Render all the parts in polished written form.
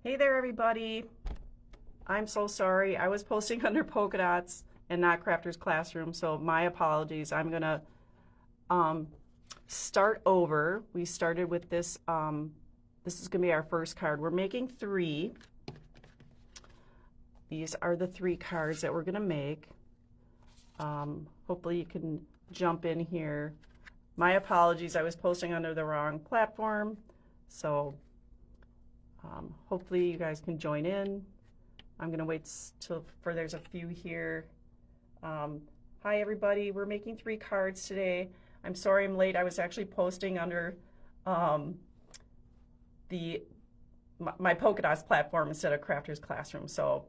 Hey there, everybody. I'm so sorry. I was posting under Polkadots and not Crafter's Classroom, so my apologies. I'm going to start over. We started with this. This is going to be our first card. We're making 3. These are the 3 cards that we're going to make. Hopefully you can jump in here. My apologies. I was posting under the wrong platform, so hopefully you guys can join in. I'm going to wait till there's a few here. Hi everybody, we're making 3 cards today. I'm sorry I'm late. I was actually posting under my Polkadots platform instead of Crafter's Classroom. So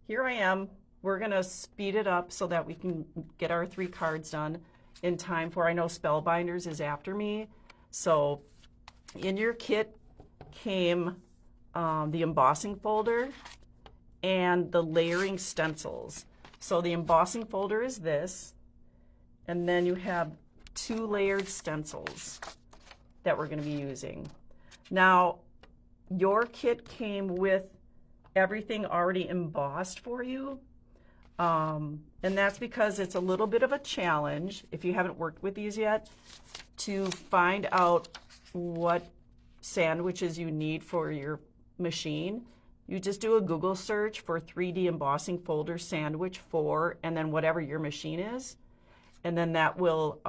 here I am. We're going to speed it up so that we can get our 3 cards done in time for, I know Spellbinders is after me. So in your kit came the embossing folder and the layering stencils. So the embossing folder is this, and then you have 2 layered stencils that we're going to be using. Now, your kit came with everything already embossed for you, and that's because it's a little bit of a challenge, if you haven't worked with these yet, to find out what sandwiches you need for your machine. You just do a Google search for 3D embossing folder sandwich 4 and then whatever your machine is, and then that will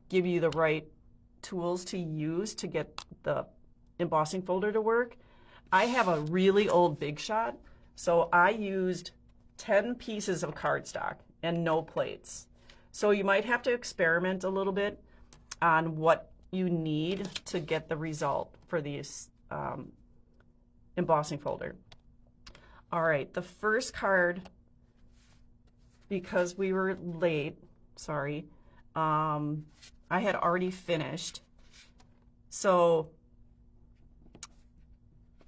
give you the right tools to use to get the embossing folder to work. I have a really old Big Shot, so I used 10 pieces of cardstock and no plates. So you might have to experiment a little bit on what you need to get the result for these embossing folder. All right, the first card, because we were late, sorry, I had already finished. So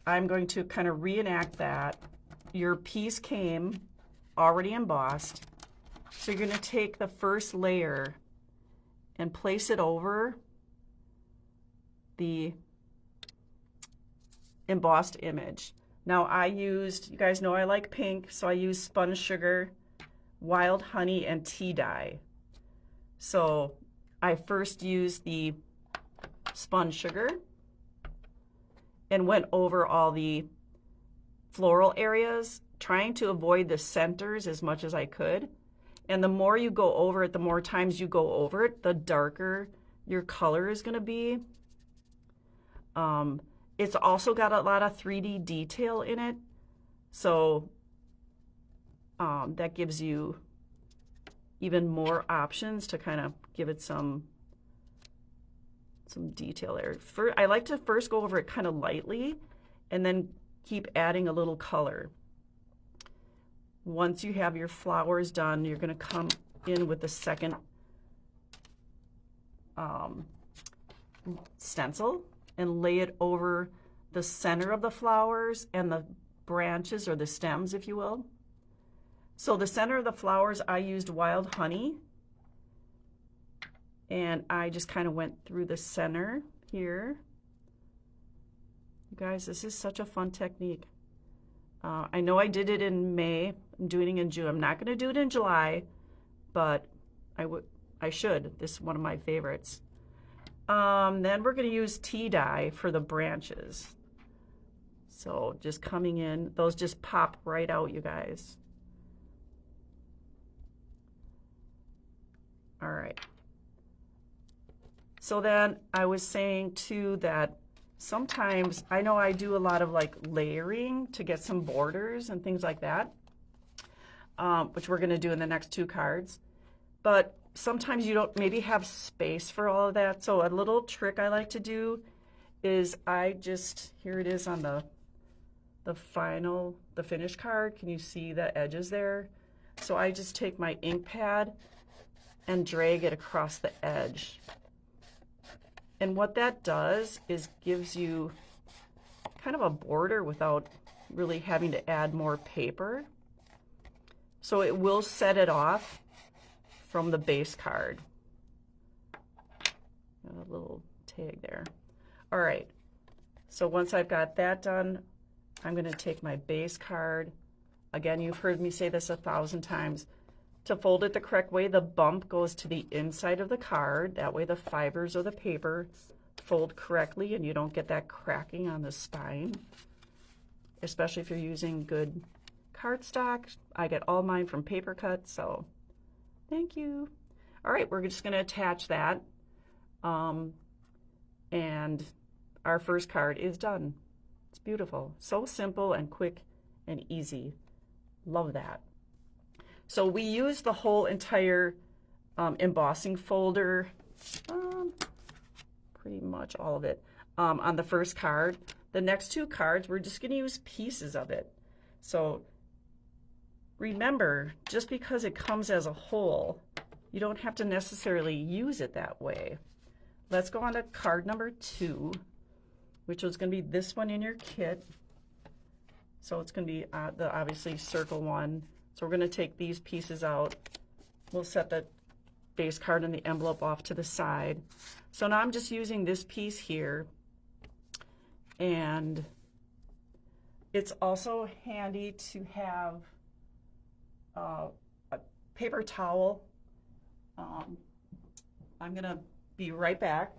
I'm going to kind of reenact that. Your piece came already embossed. So you're going to take the first layer and place it over the embossed image. Now I used, you guys know I like pink, so I used spun sugar, wild honey, and tea dye. So I first used the spun sugar and went over all the floral areas, trying to avoid the centers as much as I could. And the more you go over it, the more times you go over it, the darker your color is going to be. It's also got a lot of 3D detail in it, so that gives you even more options to kind of give it some detail there. I like to first go over it kind of lightly and then keep adding a little color. Once you have your flowers done, you're going to come in with the second stencil and lay it over the center of the flowers and the branches, or the stems, if you will. So the center of the flowers, I used wild honey, and I just kind of went through the center here. You guys, this is such a fun technique. I know I did it in May. I'm doing it in June. I'm not going to do it in July, but I should. This is one of my favorites. Then we're going to use tea dye for the branches. So just coming in, those just pop right out, you guys. All right. So then I was saying too that sometimes, I know I do a lot of like layering to get some borders and things like that, which we're going to do in the next 2 cards. But sometimes you don't maybe have space for all of that. So a little trick I like to do is here it is on the finished card. Can you see the edges there? So I just take my ink pad and drag it across the edge. And what that does is gives you kind of a border without really having to add more paper. So it will set it off from the base card. Got a little tag there. All right, so once I've got that done, I'm going to take my base card. Again, you've heard me say this 1,000 times. To fold it the correct way, the bump goes to the inside of the card. That way the fibers of the paper fold correctly and you don't get that cracking on the spine, especially if you're using good cardstock. I get all mine from Paper Cut, so thank you. All right, we're just going to attach that. And our first card is done. It's beautiful. So simple and quick and easy. Love that. So we use the whole entire embossing folder, pretty much all of it, on the first card. The next two cards, we're just going to use pieces of it. So remember, just because it comes as a whole, you don't have to necessarily use it that way. Let's go on to card number 2, which is going to be this one in your kit. So it's going to be the obviously circle one. So we're going to take these pieces out. We'll set the base card and the envelope off to the side. So now I'm just using this piece here. And it's also handy to have a paper towel. I'm going to be right back.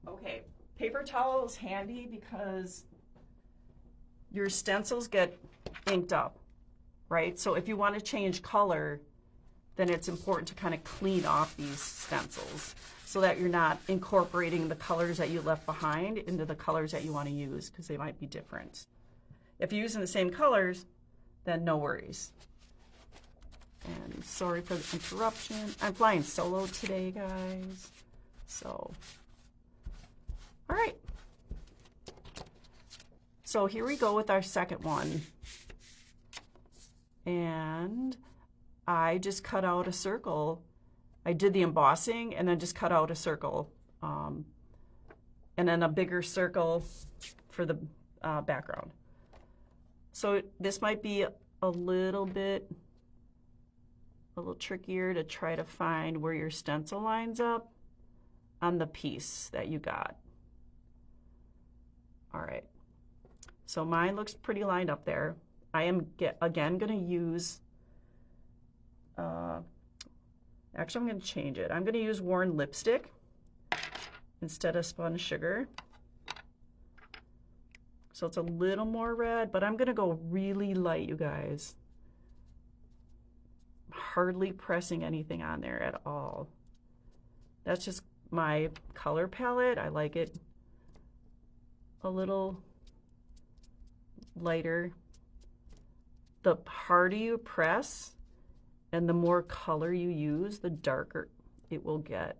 Okay, paper towel is handy because your stencils get inked up, right? So if you want to change color, then it's important to kind of clean off these stencils so that you're not incorporating the colors that you left behind into the colors that you want to use, because they might be different. If you're using the same colors, then no worries. And sorry for the interruption. I'm flying solo today, guys. So, all right. So here we go with our second one. And I just cut out a circle. I did the embossing and then just cut out a circle. And then a bigger circle for the background. So this might be a little trickier to try to find where your stencil lines up on the piece that you got. All right, so mine looks pretty lined up there. I am again going to use, actually I'm going to change it. I'm going to use worn lipstick instead of spun sugar. So it's a little more red, but I'm going to go really light, you guys. Hardly pressing anything on there at all. That's just my color palette. I like it a little lighter. The harder you press and the more color you use, the darker it will get.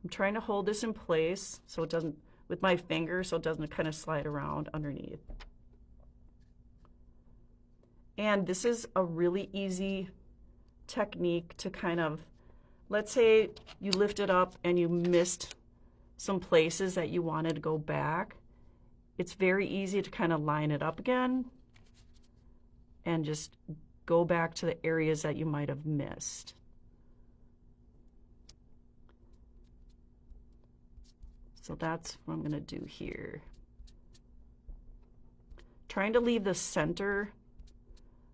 I'm trying to hold this in place so it doesn't, with my finger, so it doesn't kind of slide around underneath. And this is a really easy technique to kind of, let's say you lift it up and you missed some places that you wanted to go back. It's very easy to kind of line it up again and just go back to the areas that you might have missed. So that's what I'm going to do here. Trying to leave the center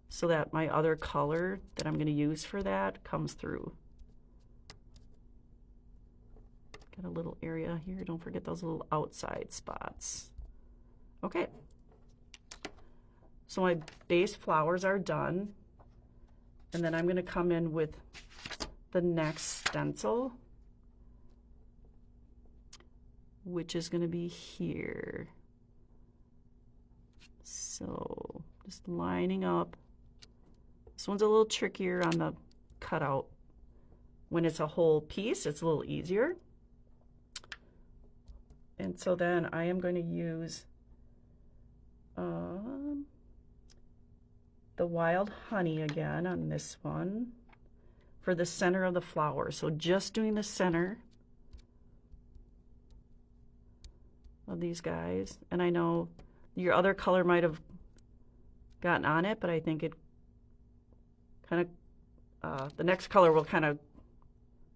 so that my other color that I'm going to use for that comes through. Got a little area here. Don't forget those little outside spots. Okay. So my base flowers are done. And then I'm going to come in with the next stencil, which is going to be here. So just lining up. This one's a little trickier on the cutout. When it's a whole piece, it's a little easier. And so then I am going to use the wild honey again on this one for the center of the flower. So just doing the center of these guys. And I know your other color might have gotten on it, but I think it kind of, the next color will kind of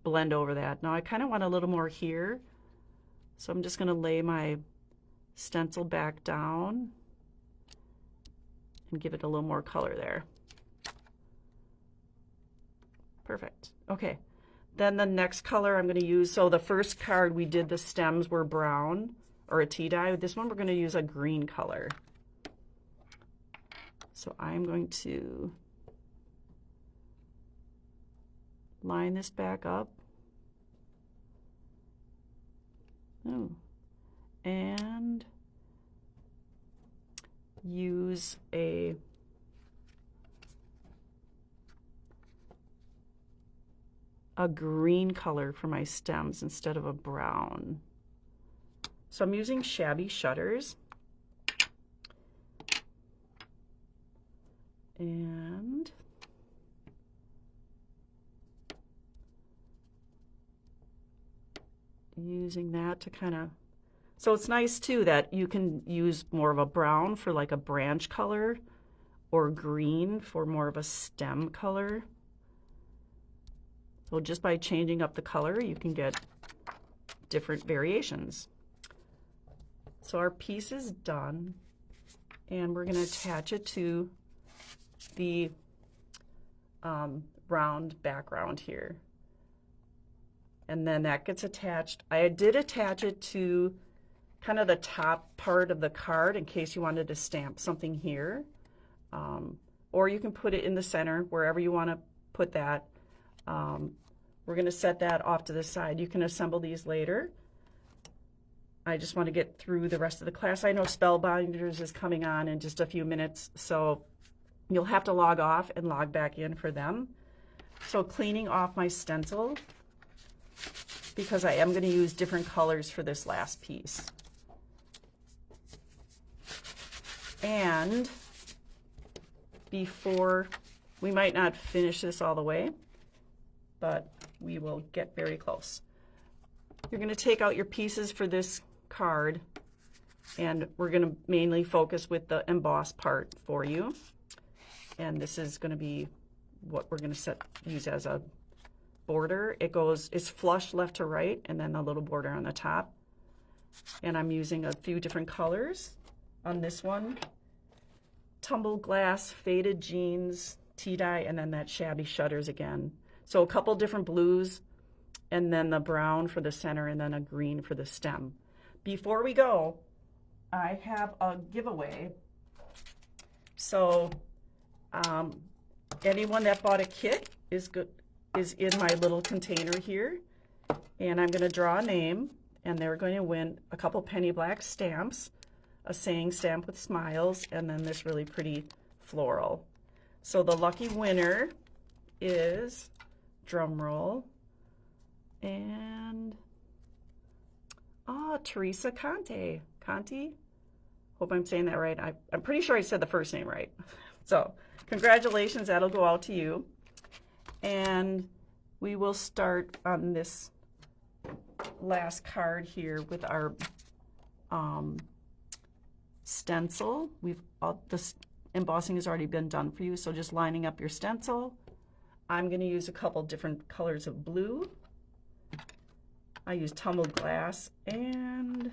blend over that. Now I kind of want a little more here, so I'm just going to lay my stencil back down and give it a little more color there. Perfect. Okay, then the next color I'm going to use, so the first card we did, the stems were brown or a tea dye. This one we're going to use a green color. So I'm going to line this back up. Oh, and use a green color for my stems instead of a brown. So I'm using Shabby shutters. And using that to kind of, so it's nice too that you can use more of a brown for like a branch color or green for more of a stem color. So just by changing up the color, you can get different variations. So our piece is done, and we're going to attach it to the round background here. And then that gets attached. I did attach it to kind of the top part of the card in case you wanted to stamp something here. Or you can put it in the center, wherever you want to put that. We're going to set that off to the side. You can assemble these later. I just want to get through the rest of the class. I know Spellbinders is coming on in just a few minutes, so you'll have to log off and log back in for them. So cleaning off my stencil, because I am going to use different colors for this last piece. And before, we might not finish this all the way, but we will get very close. You're going to take out your pieces for this card, and we're going to mainly focus with the embossed part for you. And this is going to be what we're going to use as a border. It's flush left to right, and then a little border on the top. And I'm using a few different colors on this one. Tumbled glass, faded jeans, tea dye, and then that Shabby shutters again. So a couple different blues, and then the brown for the center, and then a green for the stem. Before we go, I have a giveaway. So anyone that bought a kit is in my little container here, and I'm going to draw a name, and they're going to win a couple penny black stamps, a saying stamp with smiles, and then this really pretty floral. So the lucky winner is, drum roll, and Teresa Conti. Hope I'm saying that right. I'm pretty sure I said the first name right. So congratulations, that'll go out to you. And we will start on this last card here with our stencil. This embossing has already been done for you, so just lining up your stencil. I'm going to use a couple different colors of blue. I use tumbled glass and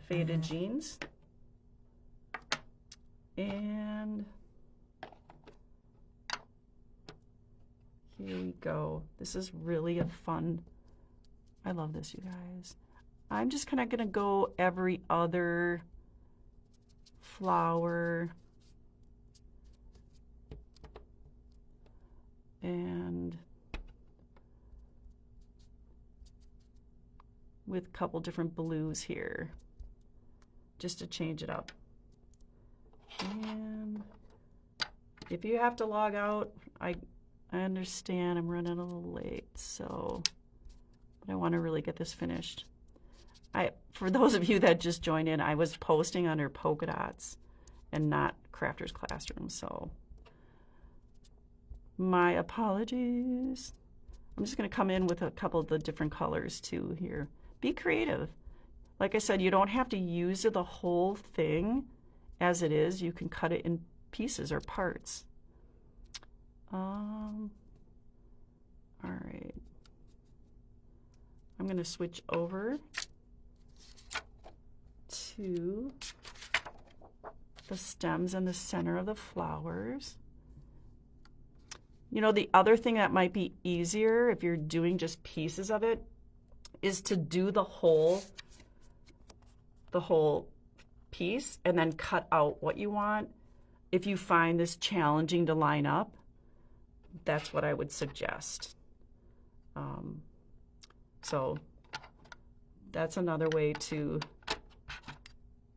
faded jeans. And here we go. This is really a fun, I love this, you guys. I'm just kind of going to go every other flower and with a couple different blues here just to change it up. And if you have to log out, I understand I'm running a little late, so but I want to really get this finished. For those of you that just joined in, I was posting under Polkadots and not Crafters Classroom, so my apologies. I'm just going to come in with a couple of the different colors too here. Be creative. Like I said, you don't have to use the whole thing as it is. You can cut it in pieces or parts. All right. I'm going to switch over to the stems in the center of the flowers. You know, the other thing that might be easier if you're doing just pieces of it is to do the whole piece and then cut out what you want. If you find this challenging to line up, that's what I would suggest. So that's another way to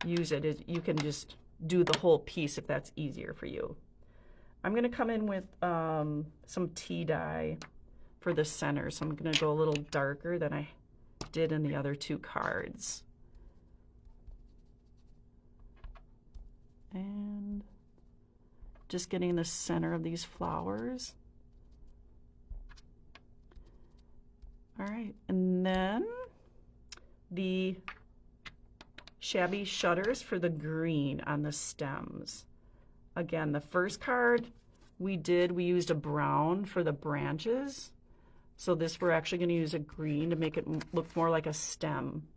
use it, is you can just do the whole piece if that's easier for you. I'm going to come in with some tea dye for the center, so I'm going to go a little darker than I did in the other two cards. And just getting the center of these flowers. All right, and then the Shabby shutters for the green on the stems. Again, the first card we used a brown for the branches. So this we're actually going to use a green to make it look more like a stem.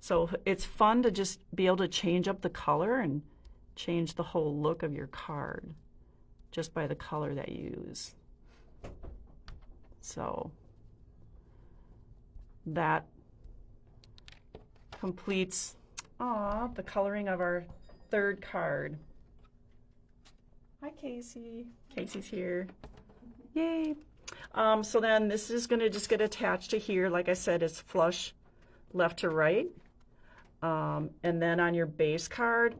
So it's fun to just be able to change up the color and change the whole look of your card just by the color that you use. So that completes the coloring of our third card. Hi, Casey. Casey's here. Yay. So then this is going to just get attached to here. Like I said, it's flush left to right. And then on your base card,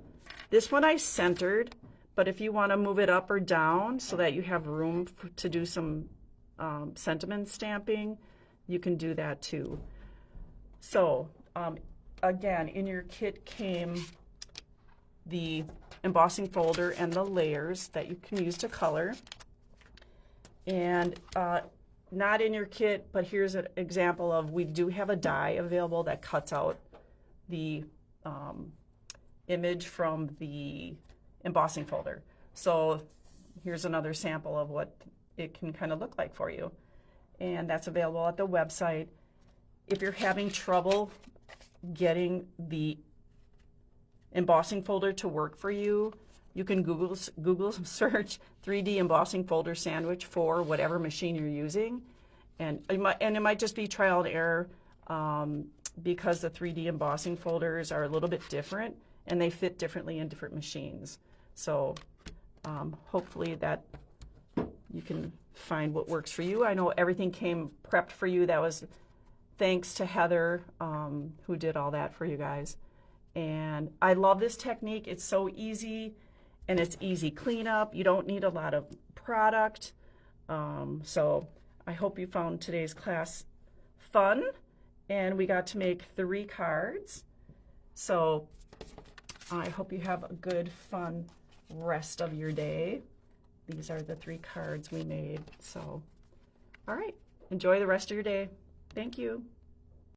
this one I centered, but if you want to move it up or down so that you have room to do some sentiment stamping, you can do that too. So again, in your kit came the embossing folder and the layers that you can use to color. And not in your kit, but here's an example of, we do have a die available that cuts out the image from the embossing folder. So here's another sample of what it can kind of look like for you. And that's available at the website. If you're having trouble getting the embossing folder to work for you, you can Google search 3D embossing folder sandwich for whatever machine you're using. And it might just be trial and error because the 3D embossing folders are a little bit different and they fit differently in different machines. So hopefully that you can find what works for you. I know everything came prepped for you. That was thanks to Heather, who did all that for you guys. And I love this technique. It's so easy and it's easy cleanup. You don't need a lot of product. So I hope you found today's class fun, and we got to make 3 cards. So I hope you have a good, fun rest of your day. These are the 3 cards we made. So, all right, enjoy the rest of your day. Thank you.